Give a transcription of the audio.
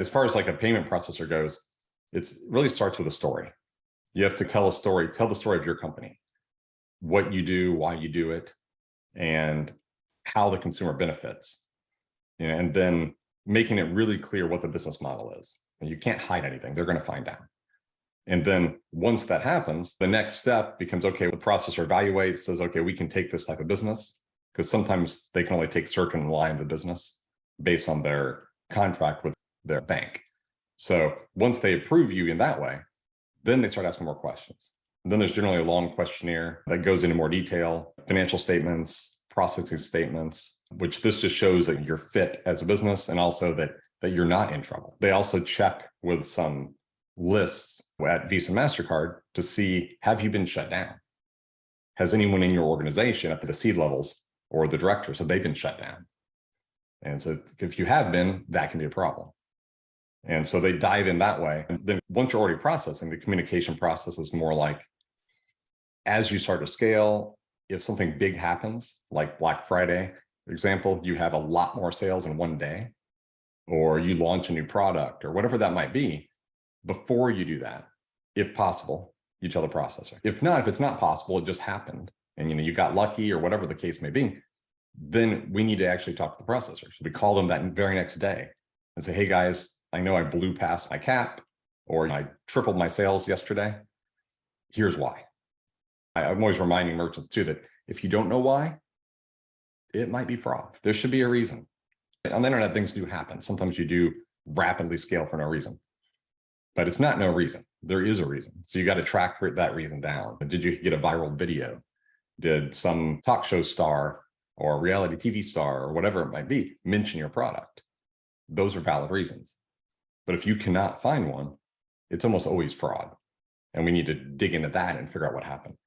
As far as like a payment processor goes, it really starts with a story. You have to tell a story, tell the story of your company, what you do, why you do it, and how the consumer benefits. And then making it really clear what the business model is. And you can't hide anything. They're going to find out. And then once that happens, the next step becomes, okay, the processor evaluates, says, okay, we can take this type of business, because sometimes they can only take certain lines of business based on their contract with their bank. So once they approve you in that way, then they start asking more questions. And then there's generally a long questionnaire that goes into more detail, financial statements, processing statements, which this just shows that you're fit as a business and also that you're not in trouble. They also check with some lists at Visa and MasterCard to see, have you been shut down? Has anyone in your organization up at the C levels or the directors, have they been shut down? And so if you have been, that can be a problem. And so they dive in that way. And then once you're already processing, the communication process is more like, as you start to scale, if something big happens, like Black Friday, for example, you have a lot more sales in one day, or you launch a new product or whatever that might be, before you do that, if possible, you tell the processor. If not, if it's not possible, it just happened and you got lucky or whatever the case may be, then we need to actually talk to the processor. So we call them that very next day and say, hey guys, I know I blew past my cap or I tripled my sales yesterday. Here's why. I'm always reminding merchants too that if you don't know why, it might be fraud. There should be a reason. On the internet, things do happen. Sometimes you do rapidly scale for no reason, but it's not no reason. There is a reason. So you got to track that reason down. Did you get a viral video? Did some talk show star or reality TV star or whatever it might be mention your product? Those are valid reasons. But if you cannot find one, it's almost always fraud. And we need to dig into that and figure out what happened.